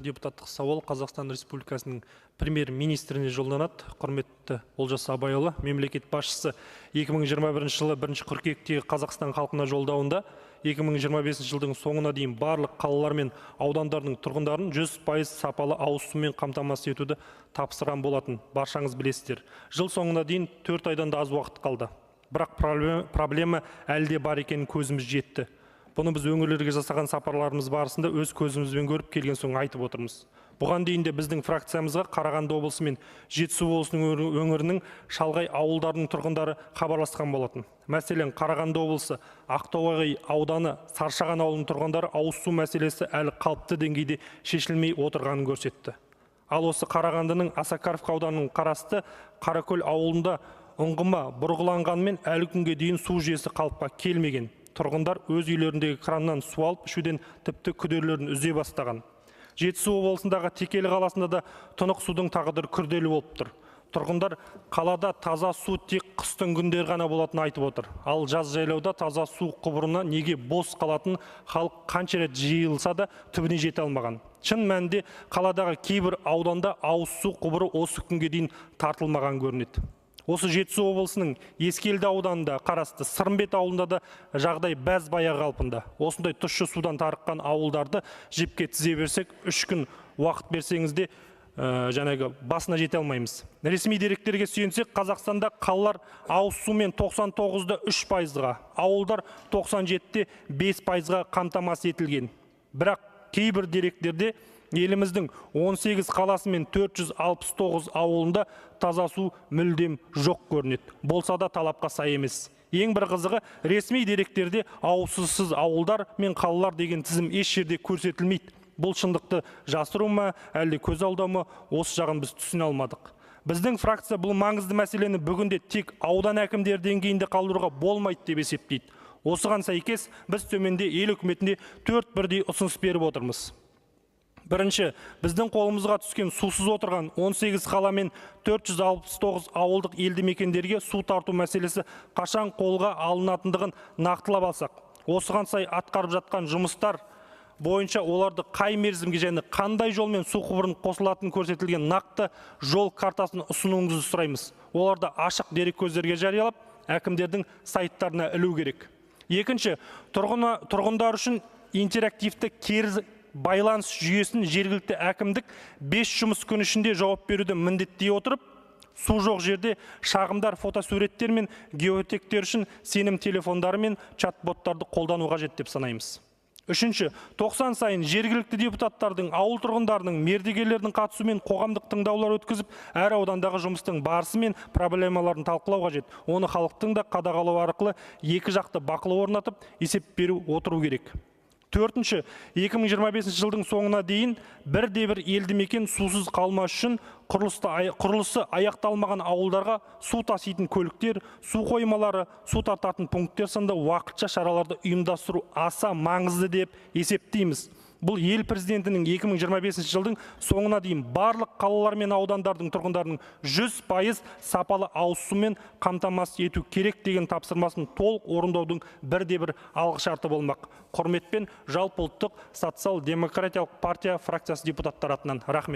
депутаттық сауал Қазақстан Республикасының премьер-министріне жолданады. Құрметті Олжас Абайұлы, мемлекет басшысы 2021 жылы 1 қыркүйектегі Қазақстан халқына жолдауында 2025 жылдың соңына дейін барлық қалалар мен аудандардың тұрғындарын 100% сапалы ауыз сумен қамтамасыз етуді тапсырған болатын. Баршаңыз білесіздер. Жыл соңына дейін 4 айдан да аз уақыт қалды. Бірақ проблема әлде бар екенін көзіміз жетті. Бұны біз өңірлерге жасаған сапарларымыз барысында өз көзімізбен көріп келген соң айтып отырмыз. Бұған дейін де біздің фракциямызға Қарағанды облысы мен Жетісу облысының өңірінің шалғай ауылдарының тұрғындары хабарласқан болатын. Мәселен, Қарағанды облысы Ақтоғай ауданы Саршаған ауылының тұрғындары ауыз су мәселесі әлі қалыпты деңгейде шешілмей отырғанын көрсетті. Ал осы Қарағандының Осакаров ауданының қарасты Қаракөл ауылында ұңғыма бұрғыланғанымен әлі күнге дейін су жүйесі қалыпқа келмеген. Тұрғындар өз үйлеріндегі краннан су алып ішуден тіпті күдерлерін үзе бастаған. Жетісу облысындағы Текелі қаласында да тұнық судың тағдыры күрделі болып тұр. Тұрғындар қалада таза су тек қыстың күндері ғана болатынын айтып отыр. Ал жаз жайлауда таза су құбырына неге бос қалатын халық қанша рет жиылса да түбіне жете алмаған. Шын мәнінде қаладағы кейбір ауданда ауыз су құбыры осы күнге дейін тартылмаған көрінеді. Осы Жетісу облысының Ескелді ауданында қарасты Сырымбет ауылында да жағдай бәз баяғы қалпында. Осындай тұщы судан тарыққан ауылдарды жіпке тізе берсек, 3 күн уақыт берсеңізде жаңағы басына жете алмаймыз. Ресми деректерге сүйенсек, Қазақстанда қалалар ауыз сумен 99-да 3%-ға, ауылдар 97-де 5%-ға қамтамасыз етілген. Бірақ кейбір деректерде еліміздің 18 қаласы мен 469 ауылында таза су мүлдем жоқ көрінеді. Болса да талапқа сай емес. Ең бір қызығы, ресми деректерде ауызсыз ауылдар мен қалалар деген тізім еш жерде көрсетілмейді. Бұл шындықты жасыру ма, әлде көз алдау ма, осы жағын біз түсіне алмадық. Біздің фракция бұл маңызды мәселені бүгінде тек аудан әкімдері деңгейінде қалдыруға болмайды деп есептейді. Осыған сәйкес біз төменде ел үкіметіне 4 бірдей ұсыныс беріп отырмыз. Бірінші, біздің қолымызға түскен сусыз отырған 18 қала мен 469 ауылдық елді мекендерге су тарту мәселесі қашан қолға алынатындығын нақтылап алсақ, осыған сай атқарып жатқан жұмыстар бойынша оларды қай мерзімге және қандай жолмен су құбырын қосылатын көрсетілген нақты жол картасын ұсынуыңызды сұраймыз. Оларды ашық дерек көздерге жариялап, әкімдердің сайттарына ілу керек. Екінші, тұрғындар үшін интерактивті кері байланыс жүйесін жергілікті әкімдік 5 жұмыс күні ішінде жауап беруді міндеттей отырып, су жоқ жерде шағымдар, фотосуреттер мен геотектер үшін сенім телефондары мен чат-боттарды қолдану қажет деп санаймыз. Үшінші, 90 сайын жергілікті депутаттардың, ауыл тұрғындарының, мердігерлердің қатысуымен қоғамдық тыңдаулар өткізіп, әр аудандағы жұмыстың барысы мен проблемаларын талқылау қажет. Оны халықтың да қадағалау арқылы екі жақты бақылау орнатып, есеп беру отыру керек. Төртінші, 2025 жылдың соңына дейін бірде-бір елді мекен сусыз қалмас үшін құрылысы аяқталмаған ауылдарға су таситын көліктер, су қоймалары, су тартатын пункттер сынды уақытша шараларды ұйымдастыру аса маңызды деп есептейміз. Бұл ел президентінің 2025 жылдың соңына дейін барлық қалалар мен аудандардың тұрғындарының 100% сапалы ауыз сумен қамтамасыз ету керек деген тапсырмасын толық орындаудың бірде-бір алғышарты болмақ. Құрметпен жалпыұлттық социал-демократиялық партия фракциясы депутаттары атынан рахмет.